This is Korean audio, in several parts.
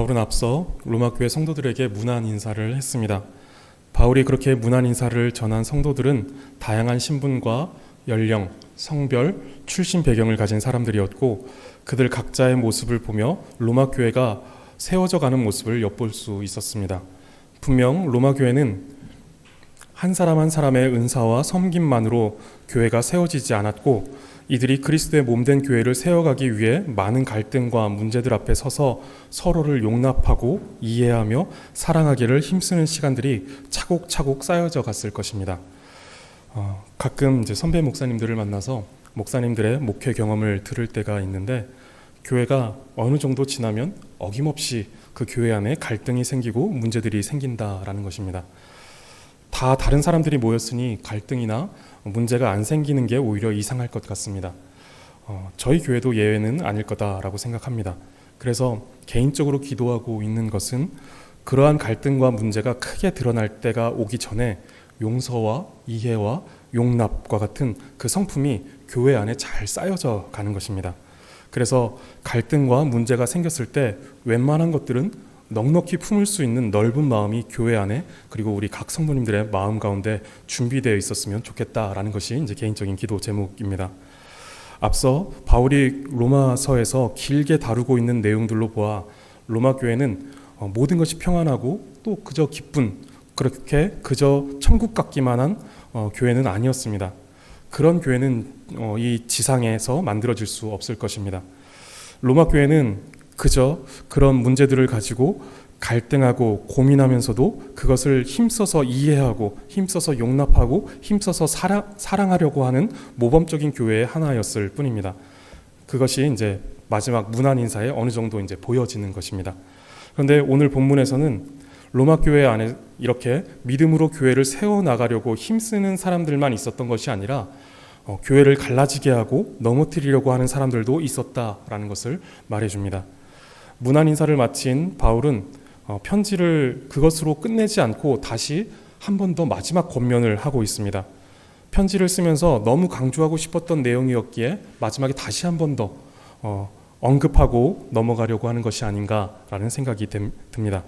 바울은 앞서 로마 교회 성도들에게 문안 인사를 했습니다. 바울이 그렇게 문안 인사를 전한 성도들은 다양한 신분과 연령, 성별, 출신 배경을 가진 사람들이었고 그들 각자의 모습을 보며 로마 교회가 세워져 가는 모습을 엿볼 수 있었습니다. 분명 로마 교회는 한 사람 한 사람의 은사와 섬김만으로 교회가 세워지지 않았고 이들이 그리스도의 몸된 교회를 세워가기 위해 많은 갈등과 문제들 앞에 서서 서로를 용납하고 이해하며 사랑하기를 힘쓰는 시간들이 차곡차곡 쌓여져 갔을 것입니다. 가끔 이제 선배 목사님들을 만나서 목사님들의 목회 경험을 들을 때가 있는데 교회가 어느 정도 지나면 어김없이 그 교회 안에 갈등이 생기고 문제들이 생긴다라는 것입니다. 다 다른 사람들이 모였으니 갈등이나 문제가 안 생기는 게 오히려 이상할 것 같습니다. 저희 교회도 예외는 아닐 거다라고 생각합니다. 그래서 개인적으로 기도하고 있는 것은 그러한 갈등과 문제가 크게 드러날 때가 오기 전에 용서와 이해와 용납과 같은 그 성품이 교회 안에 잘 쌓여져 가는 것입니다. 그래서 갈등과 문제가 생겼을 때 웬만한 것들은 넉넉히 품을 수 있는 넓은 마음이 교회 안에 그리고 우리 각 성도님들의 마음 가운데 준비되어 있었으면 좋겠다라는 것이 이제 개인적인 기도 제목입니다. 앞서 바울이 로마서에서 길게 다루고 있는 내용들로 보아 로마 교회는 모든 것이 평안하고 또 그저 기쁜 그렇게 그저 천국 같기만 한 교회는 아니었습니다. 그런 교회는 이 지상에서 만들어질 수 없을 것입니다. 로마 교회는 그저 그런 문제들을 가지고 갈등하고 고민하면서도 그것을 힘써서 이해하고 힘써서 용납하고 힘써서 사랑하려고 하는 모범적인 교회의 하나였을 뿐입니다. 그것이 이제 마지막 문안 인사에 어느 정도 이제 보여지는 것입니다. 그런데 오늘 본문에서는 로마 교회 안에 이렇게 믿음으로 교회를 세워나가려고 힘쓰는 사람들만 있었던 것이 아니라 교회를 갈라지게 하고 넘어뜨리려고 하는 사람들도 있었다라는 것을 말해줍니다. 문안 인사를 마친 바울은 편지를 그것으로 끝내지 않고 다시 한 번 더 마지막 권면을 하고 있습니다. 편지를 쓰면서 너무 강조하고 싶었던 내용이었기에 마지막에 다시 한 번 더 언급하고 넘어가려고 하는 것이 아닌가라는 생각이 듭니다.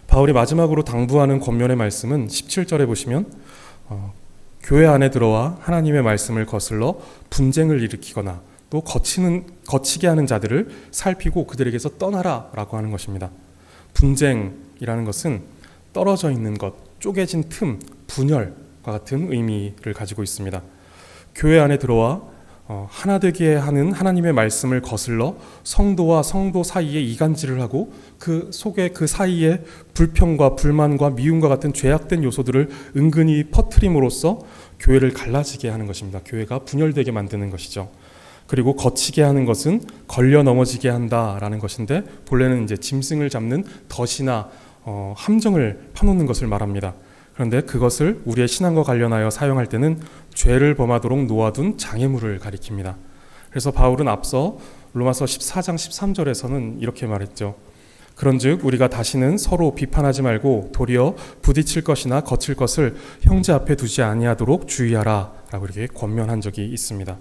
바울이 마지막으로 당부하는 권면의 말씀은 17절에 보시면 교회 안에 들어와 하나님의 말씀을 거슬러 분쟁을 일으키거나 또 거치게 하는 자들을 살피고 그들에게서 떠나라 라고 하는 것입니다. 분쟁이라는 것은 떨어져 있는 것, 쪼개진 틈, 분열과 같은 의미를 가지고 있습니다. 교회 안에 들어와 하나 되게 하는 하나님의 말씀을 거슬러 성도와 성도 사이에 이간질을 하고 그 속에 그 사이에 불평과 불만과 미움과 같은 죄악된 요소들을 은근히 퍼뜨림으로써 교회를 갈라지게 하는 것입니다. 교회가 분열되게 만드는 것이죠. 그리고 거치게 하는 것은 걸려 넘어지게 한다라는 것인데 본래는 이제 짐승을 잡는 덫이나 함정을 파놓는 것을 말합니다. 그런데 그것을 우리의 신앙과 관련하여 사용할 때는 죄를 범하도록 놓아둔 장애물을 가리킵니다. 그래서 바울은 앞서 로마서 14장 13절에서는 이렇게 말했죠. 그런즉 우리가 다시는 서로 비판하지 말고 도리어 부딪힐 것이나 거칠 것을 형제 앞에 두지 아니하도록 주의하라 라고 이렇게 권면한 적이 있습니다.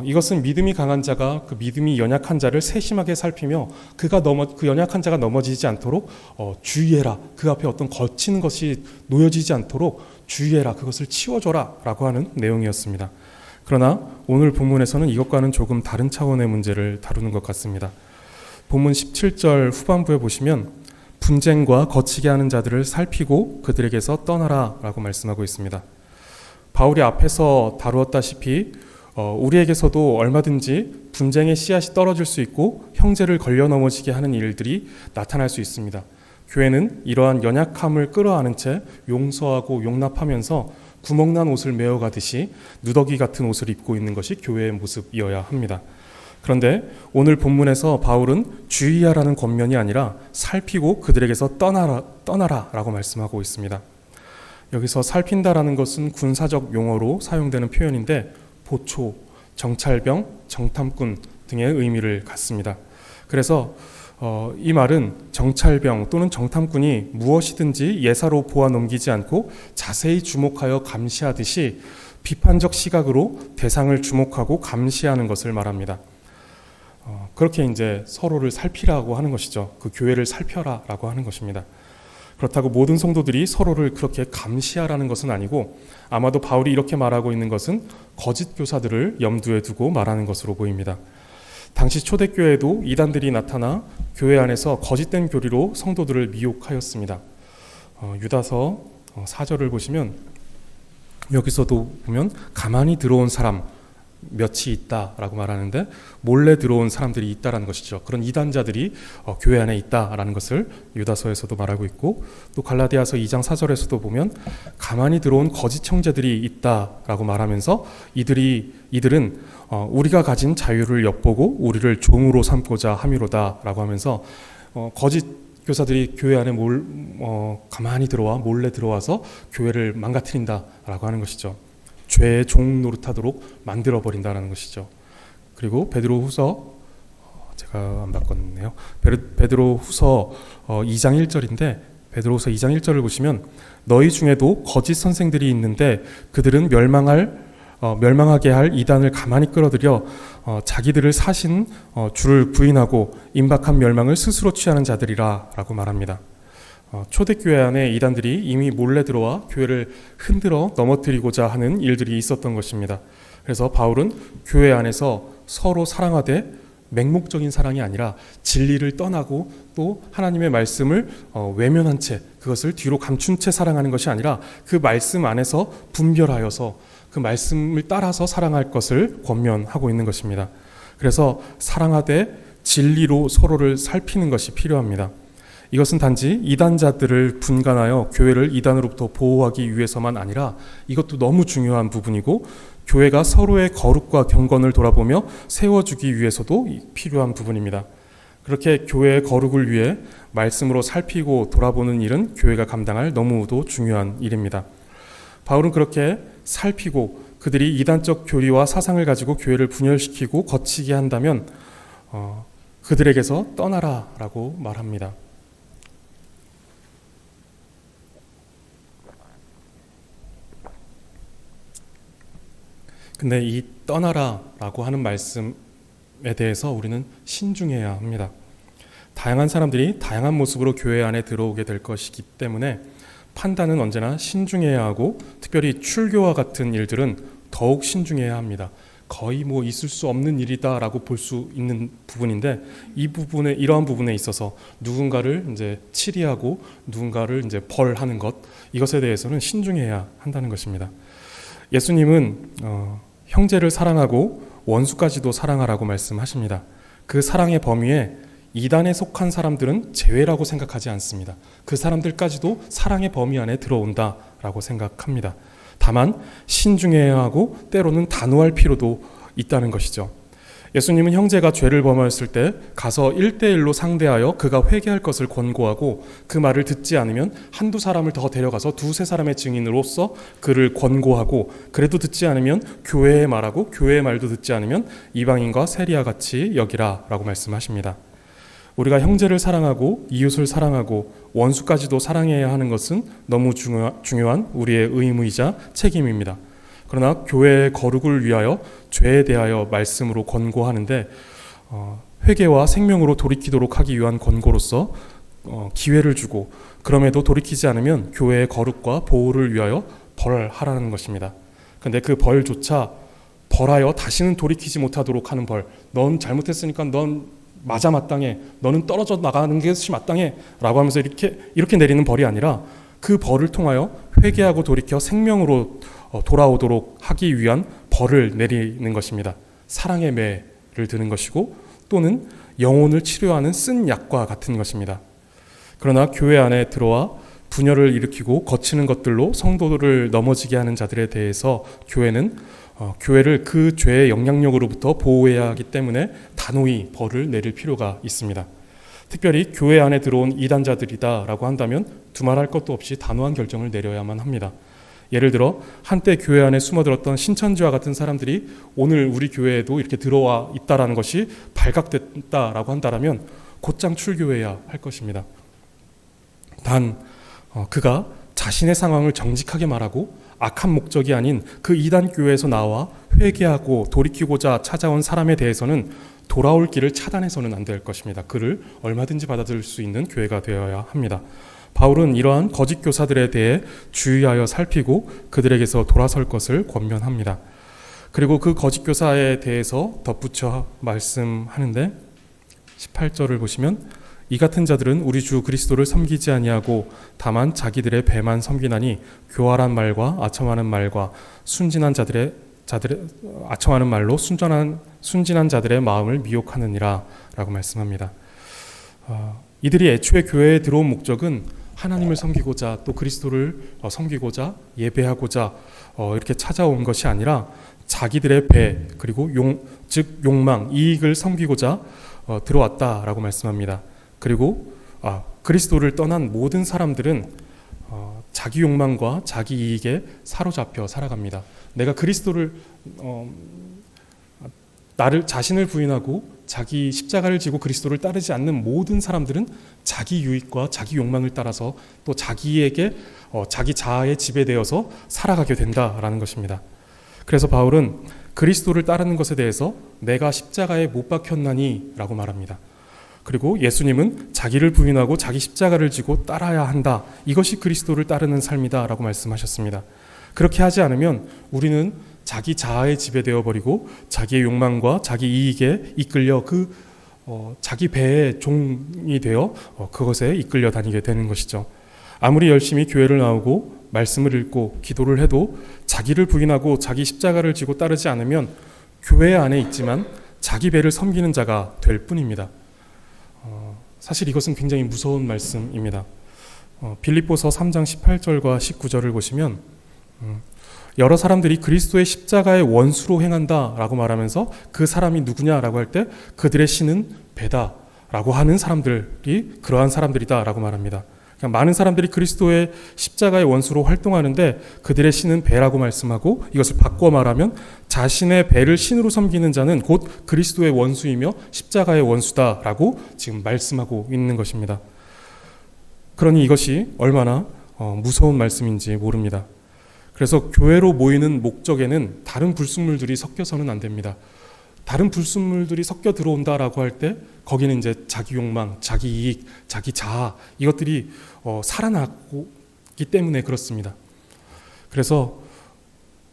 이것은 믿음이 강한 자가 그 믿음이 연약한 자를 세심하게 살피며 그 연약한 자가 넘어지지 않도록 주의해라. 그 앞에 어떤 거치는 것이 놓여지지 않도록 주의해라. 그것을 치워줘라 라고 하는 내용이었습니다. 그러나 오늘 본문에서는 이것과는 조금 다른 차원의 문제를 다루는 것 같습니다. 본문 17절 후반부에 보시면 분쟁과 거치게 하는 자들을 살피고 그들에게서 떠나라 라고 말씀하고 있습니다. 바울이 앞에서 다루었다시피 우리에게서도 얼마든지 분쟁의 씨앗이 떨어질 수 있고 형제를 걸려 넘어지게 하는 일들이 나타날 수 있습니다. 교회는 이러한 연약함을 끌어안은 채 용서하고 용납하면서 구멍난 옷을 메어가듯이 누더기 같은 옷을 입고 있는 것이 교회의 모습이어야 합니다. 그런데 오늘 본문에서 바울은 주의하라는 권면이 아니라 살피고 그들에게서 떠나라 라고 말씀하고 있습니다. 여기서 살핀다라는 것은 군사적 용어로 사용되는 표현인데 보초, 정찰병, 정탐꾼 등의 의미를 갖습니다. 그래서 이 말은 정찰병 또는 정탐꾼이 무엇이든지 예사로 보아 넘기지 않고 자세히 주목하여 감시하듯이 비판적 시각으로 대상을 주목하고 감시하는 것을 말합니다. 그렇게 이제 서로를 살피라고 하는 것이죠. 그 교회를 살펴라라고 하는 것입니다. 그렇다고 모든 성도들이 서로를 그렇게 감시하라는 것은 아니고, 아마도 바울이 이렇게 말하고 있는 것은 거짓 교사들을 염두에 두고 말하는 것으로 보입니다. 당시 초대교회에도 이단들이 나타나 교회 안에서 거짓된 교리로 성도들을 미혹하였습니다. 유다서 4절을 보시면, 여기서도 보면 가만히 들어온 사람 몇이 있다라고 말하는데, 몰래 들어온 사람들이 있다라는 것이죠. 그런 이단자들이 교회 안에 있다라는 것을 유다서에서도 말하고 있고, 또 갈라디아서 2장 4절에서도 보면 가만히 들어온 거짓 형제들이 있다라고 말하면서 이들은 우리가 가진 자유를 엿보고 우리를 종으로 삼고자 함이로다라고 하면서 거짓 교사들이 교회 안에 가만히 들어와 몰래 들어와서 교회를 망가뜨린다라고 하는 것이죠. 죄의 종 노릇하도록 만들어버린다는 것이죠. 그리고 베드로후서, 제가 안 바꿨네요. 베드로후서 2장 1절인데, 베드로후서 2장 1절을 보시면 너희 중에도 거짓 선생들이 있는데 그들은 멸망하게 할 이단을 가만히 끌어들여 자기들을 사신 주를 부인하고 임박한 멸망을 스스로 취하는 자들이라 라고 말합니다. 초대교회 안에 이단들이 이미 몰래 들어와 교회를 흔들어 넘어뜨리고자 하는 일들이 있었던 것입니다. 그래서 바울은 교회 안에서 서로 사랑하되 맹목적인 사랑이 아니라 진리를 떠나고 또 하나님의 말씀을 외면한 채, 그것을 뒤로 감춘 채 사랑하는 것이 아니라 그 말씀 안에서 분별하여서 그 말씀을 따라서 사랑할 것을 권면하고 있는 것입니다. 그래서 사랑하되 진리로 서로를 살피는 것이 필요합니다. 이것은 단지 이단자들을 분간하여 교회를 이단으로부터 보호하기 위해서만 아니라, 이것도 너무 중요한 부분이고, 교회가 서로의 거룩과 경건을 돌아보며 세워주기 위해서도 필요한 부분입니다. 그렇게 교회의 거룩을 위해 말씀으로 살피고 돌아보는 일은 교회가 감당할 너무도 중요한 일입니다. 바울은 그렇게 살피고 그들이 이단적 교리와 사상을 가지고 교회를 분열시키고 거치게 한다면 그들에게서 떠나라라고 말합니다. 근데 이 떠나라라고 하는 말씀에 대해서 우리는 신중해야 합니다. 다양한 사람들이 다양한 모습으로 교회 안에 들어오게 될 것이기 때문에 판단은 언제나 신중해야 하고, 특별히 출교와 같은 일들은 더욱 신중해야 합니다. 거의 있을 수 없는 일이다라고 볼 수 있는 부분인데, 이러한 부분에 있어서 누군가를 이제 치리하고 누군가를 이제 벌하는 것, 이것에 대해서는 신중해야 한다는 것입니다. 예수님은 형제를 사랑하고 원수까지도 사랑하라고 말씀하십니다. 그 사랑의 범위에 이단에 속한 사람들은 제외라고 생각하지 않습니다. 그 사람들까지도 사랑의 범위 안에 들어온다라고 생각합니다. 다만 신중해야 하고 때로는 단호할 필요도 있다는 것이죠. 예수님은 형제가 죄를 범하였을 때 가서 1대1로 상대하여 그가 회개할 것을 권고하고, 그 말을 듣지 않으면 한두 사람을 더 데려가서 두세 사람의 증인으로서 그를 권고하고, 그래도 듣지 않으면 교회에 말하고, 교회의 말도 듣지 않으면 이방인과 세리와 같이 여기라 라고 말씀하십니다. 우리가 형제를 사랑하고 이웃을 사랑하고 원수까지도 사랑해야 하는 것은 너무 중요한 우리의 의무이자 책임입니다. 그러나 교회의 거룩을 위하여 죄에 대하여 말씀으로 권고하는데, 회개와 생명으로 돌이키도록 하기 위한 권고로서 기회를 주고, 그럼에도 돌이키지 않으면 교회의 거룩과 보호를 위하여 벌하라는 것입니다. 그런데 그 벌조차 벌하여 다시는 돌이키지 못하도록 하는 벌, 넌 잘못했으니까 넌 맞아 마땅해, 너는 떨어져 나가는 것이 마땅해 라고 하면서 이렇게 내리는 벌이 아니라, 그 벌을 통하여 회개하고 돌이켜 생명으로 돌아오도록 하기 위한 벌을 내리는 것입니다. 사랑의 매를 드는 것이고, 또는 영혼을 치료하는 쓴 약과 같은 것입니다. 그러나 교회 안에 들어와 분열을 일으키고 거치는 것들로 성도들을 넘어지게 하는 자들에 대해서 교회는 교회를 그 죄의 영향력으로부터 보호해야 하기 때문에 단호히 벌을 내릴 필요가 있습니다. 특별히 교회 안에 들어온 이단자들이다라고 한다면 두말할 것도 없이 단호한 결정을 내려야만 합니다. 예를 들어 한때 교회 안에 숨어들었던 신천지와 같은 사람들이 오늘 우리 교회에도 이렇게 들어와 있다라는 것이 발각됐다라고 한다면 곧장 출교해야 할 것입니다. 단 그가 자신의 상황을 정직하게 말하고 악한 목적이 아닌 그 이단 교회에서 나와 회개하고 돌이키고자 찾아온 사람에 대해서는 돌아올 길을 차단해서는 안 될 것입니다. 그를 얼마든지 받아들일 수 있는 교회가 되어야 합니다. 바울은 이러한 거짓 교사들에 대해 주의하여 살피고 그들에게서 돌아설 것을 권면합니다. 그리고 그 거짓 교사에 대해서 덧붙여 말씀하는데 18절을 보시면 이 같은 자들은 우리 주 그리스도를 섬기지 아니하고 다만 자기들의 배만 섬기나니 교활한 말과 아첨하는 말과 아첨하는 말로 순진한 자들의 마음을 미혹하느니라 라고 말씀합니다. 이들이 애초에 교회에 들어온 목적은 하나님을 섬기고자 또 그리스도를 섬기고자 예배하고자 이렇게 찾아온 것이 아니라 자기들의 배 그리고 즉 욕망, 이익을 섬기고자 들어왔다라고 말씀합니다. 그리고 그리스도를 떠난 모든 사람들은 자기 욕망과 자기 이익에 사로잡혀 살아갑니다. 내가 그리스도를 자신을 부인하고 자기 십자가를 지고 그리스도를 따르지 않는 모든 사람들은 자기 유익과 자기 욕망을 따라서 또 자기에게 자기 자아에 지배되어서 살아가게 된다라는 것입니다. 그래서 바울은 그리스도를 따르는 것에 대해서 내가 십자가에 못 박혔나니 라고 말합니다. 그리고 예수님은 자기를 부인하고 자기 십자가를 지고 따라야 한다. 이것이 그리스도를 따르는 삶이다 라고 말씀하셨습니다. 그렇게 하지 않으면 우리는 자기 자아에 지배되어 버리고 자기의 욕망과 자기 이익에 이끌려 자기 배의 종이 되어 그것에 이끌려 다니게 되는 것이죠. 아무리 열심히 교회를 나오고 말씀을 읽고 기도를 해도 자기를 부인하고 자기 십자가를 지고 따르지 않으면 교회 안에 있지만 자기 배를 섬기는 자가 될 뿐입니다. 사실 이것은 굉장히 무서운 말씀입니다. 빌립보서 3장 18절과 19절을 보시면 여러 사람들이 그리스도의 십자가의 원수로 행한다라고 말하면서 그 사람이 누구냐라고 할 때 그들의 신은 배다라고 하는 사람들이 그러한 사람들이다라고 말합니다. 그러니까 많은 사람들이 그리스도의 십자가의 원수로 활동하는데 그들의 신은 배라고 말씀하고 이것을 바꿔 말하면 자신의 배를 신으로 섬기는 자는 곧 그리스도의 원수이며 십자가의 원수다라고 지금 말씀하고 있는 것입니다. 그러니 이것이 얼마나 무서운 말씀인지 모릅니다. 그래서 교회로 모이는 목적에는 다른 불순물들이 섞여서는 안 됩니다. 다른 불순물들이 섞여 들어온다라고 할 때 거기는 이제 자기 욕망, 자기 이익, 자기 자아 이것들이 살아나기 때문에 그렇습니다. 그래서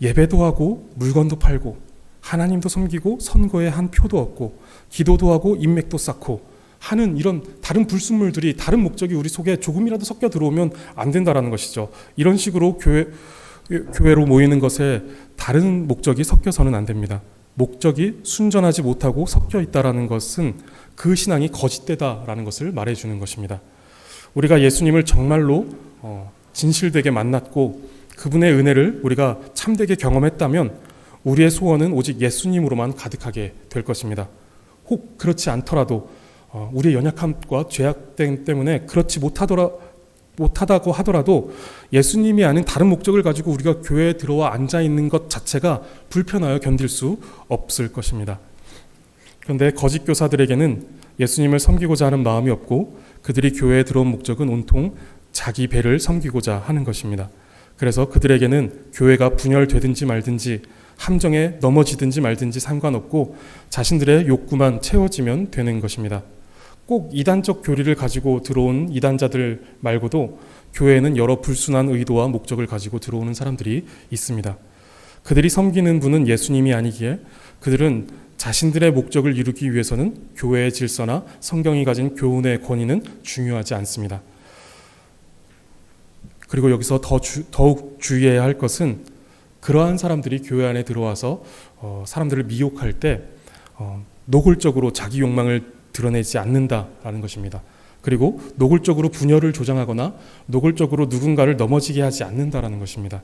예배도 하고 물건도 팔고 하나님도 섬기고 선거에 한 표도 얻고 기도도 하고 인맥도 쌓고 하는 이런 다른 불순물들이 다른 목적이 우리 속에 조금이라도 섞여 들어오면 안 된다라는 것이죠. 이런 식으로 교회로 모이는 것에 다른 목적이 섞여서는 안 됩니다. 목적이 순전하지 못하고 섞여 있다라는 것은 그 신앙이 거짓되다라는 것을 말해주는 것입니다. 우리가 예수님을 정말로 진실되게 만났고 그분의 은혜를 우리가 참되게 경험했다면 우리의 소원은 오직 예수님으로만 가득하게 될 것입니다. 혹 그렇지 않더라도 우리의 연약함과 죄악됨 때문에 그렇지 못하다고 하더라도 예수님이 아닌 다른 목적을 가지고 우리가 교회에 들어와 앉아있는 것 자체가 불편하여 견딜 수 없을 것입니다. 그런데 거짓 교사들에게는 예수님을 섬기고자 하는 마음이 없고 그들이 교회에 들어온 목적은 온통 자기 배를 섬기고자 하는 것입니다. 그래서 그들에게는 교회가 분열되든지 말든지 함정에 넘어지든지 말든지 상관없고 자신들의 욕구만 채워지면 되는 것입니다. 꼭 이단적 교리를 가지고 들어온 이단자들 말고도 교회에는 여러 불순한 의도와 목적을 가지고 들어오는 사람들이 있습니다. 그들이 섬기는 분은 예수님이 아니기에 그들은 자신들의 목적을 이루기 위해서는 교회의 질서나 성경이 가진 교훈의 권위는 중요하지 않습니다. 그리고 여기서 더욱 주의해야 할 것은 그러한 사람들이 교회 안에 들어와서 사람들을 미혹할 때 노골적으로 자기 욕망을 드러내지 않는다라는 것입니다. 그리고 노골적으로 분열을 조장하거나 노골적으로 누군가를 넘어지게 하지 않는다라는 것입니다.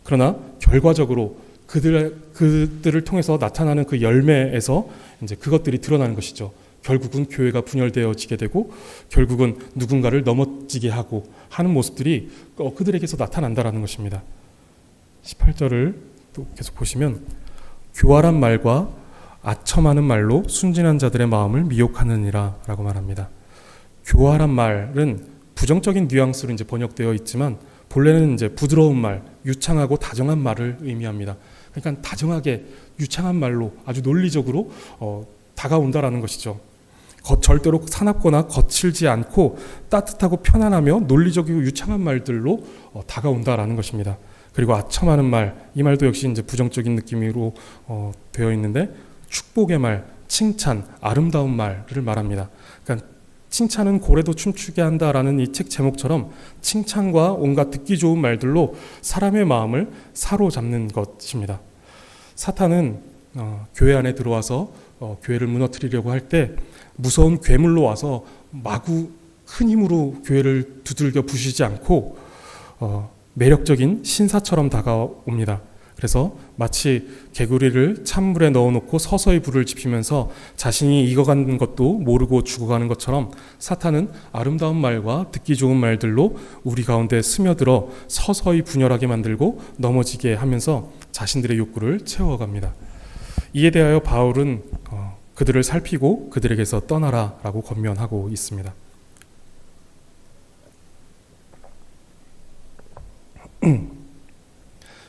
그러나 결과적으로 그들을 통해서 나타나는 그 열매에서 이제 그것들이 드러나는 것이죠. 결국은 교회가 분열되어지게 되고 결국은 누군가를 넘어지게 하고 하는 모습들이 그들에게서 나타난다라는 것입니다. 18절을 또 계속 보시면 교활한 말과 아첨하는 말로 순진한 자들의 마음을 미혹하느니라 라고 말합니다. 교활한 말은 부정적인 뉘앙스로 이제 번역되어 있지만 본래는 이제 부드러운 말, 유창하고 다정한 말을 의미합니다. 그러니까 다정하게 유창한 말로 아주 논리적으로 다가온다라는 것이죠. 절대로 사납거나 거칠지 않고 따뜻하고 편안하며 논리적이고 유창한 말들로 다가온다라는 것입니다. 그리고 아첨하는 말, 이 말도 역시 이제 부정적인 느낌으로 되어 있는데 축복의 말, 칭찬, 아름다운 말을 말합니다. 그러니까 칭찬은 고래도 춤추게 한다라는 이 책 제목처럼 칭찬과 온갖 듣기 좋은 말들로 사람의 마음을 사로잡는 것입니다. 사탄은 교회 안에 들어와서 교회를 무너뜨리려고 할 때 무서운 괴물로 와서 마구 큰 힘으로 교회를 두들겨 부시지 않고 매력적인 신사처럼 다가옵니다. 그래서 마치 개구리를 찬물에 넣어놓고 서서히 불을 지피면서 자신이 익어가는 것도 모르고 죽어가는 것처럼 사탄은 아름다운 말과 듣기 좋은 말들로 우리 가운데 스며들어 서서히 분열하게 만들고 넘어지게 하면서 자신들의 욕구를 채워갑니다. 이에 대하여 바울은 그들을 살피고 그들에게서 떠나라라고 권면하고 있습니다.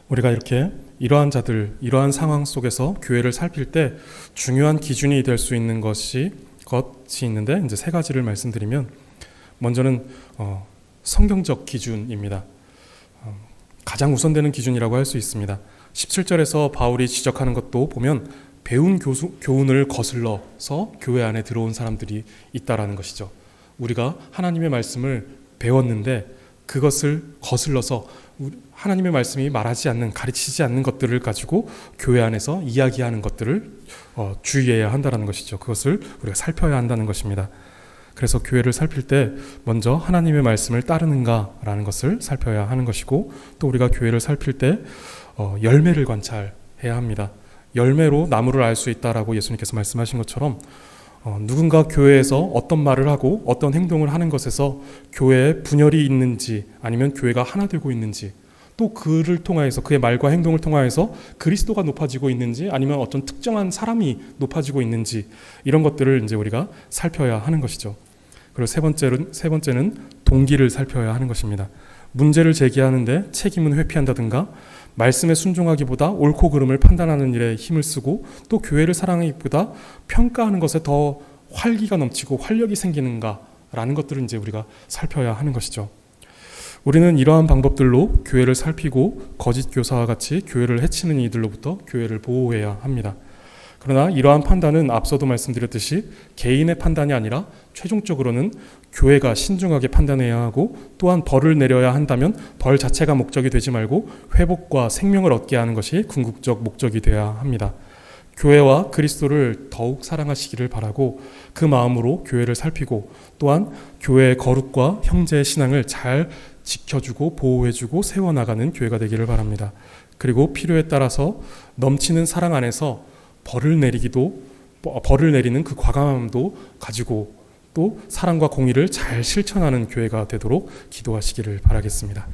우리가 이렇게 이러한 자들, 이러한 상황 속에서 교회를 살필 때 중요한 기준이 될 수 있는 것이 있는데 이제 세 가지를 말씀드리면, 먼저는 성경적 기준입니다. 가장 우선되는 기준이라고 할 수 있습니다. 17절에서 바울이 지적하는 것도 보면 배운 교훈을 거슬러서 교회 안에 들어온 사람들이 있다라는 것이죠. 우리가 하나님의 말씀을 배웠는데 그것을 거슬러서 하나님의 말씀이 말하지 않는, 가르치지 않는 것들을 가지고 교회 안에서 이야기하는 것들을 주의해야 한다는 것이죠. 그것을 우리가 살펴야 한다는 것입니다. 그래서 교회를 살필 때 먼저 하나님의 말씀을 따르는가라는 것을 살펴야 하는 것이고, 또 우리가 교회를 살필 때 열매를 관찰해야 합니다. 열매로 나무를 알 수 있다라고 예수님께서 말씀하신 것처럼 누군가 교회에서 어떤 말을 하고 어떤 행동을 하는 것에서 교회에 분열이 있는지, 아니면 교회가 하나 되고 있는지, 또 그를 통하여서, 그의 말과 행동을 통하여서 그리스도가 높아지고 있는지, 아니면 어떤 특정한 사람이 높아지고 있는지, 이런 것들을 이제 우리가 살펴야 하는 것이죠. 그리고 세 번째는 동기를 살펴야 하는 것입니다. 문제를 제기하는데 책임은 회피한다든가, 말씀에 순종하기보다 옳고 그름을 판단하는 일에 힘을 쓰고, 또 교회를 사랑하기보다 평가하는 것에 더 활기가 넘치고 활력이 생기는가라는 것들을 이제 우리가 살펴야 하는 것이죠. 우리는 이러한 방법들로 교회를 살피고 거짓 교사와 같이 교회를 해치는 이들로부터 교회를 보호해야 합니다. 그러나 이러한 판단은 앞서도 말씀드렸듯이 개인의 판단이 아니라 최종적으로는 교회가 신중하게 판단해야 하고, 또한 벌을 내려야 한다면 벌 자체가 목적이 되지 말고 회복과 생명을 얻게 하는 것이 궁극적 목적이 되어야 합니다. 교회와 그리스도를 더욱 사랑하시기를 바라고, 그 마음으로 교회를 살피고, 또한 교회의 거룩과 형제의 신앙을 잘 지켜주고 보호해주고 세워나가는 교회가 되기를 바랍니다. 그리고 필요에 따라서 넘치는 사랑 안에서 벌을 내리는 그 과감함도 가지고, 또 사랑과 공의를 잘 실천하는 교회가 되도록 기도하시기를 바라겠습니다.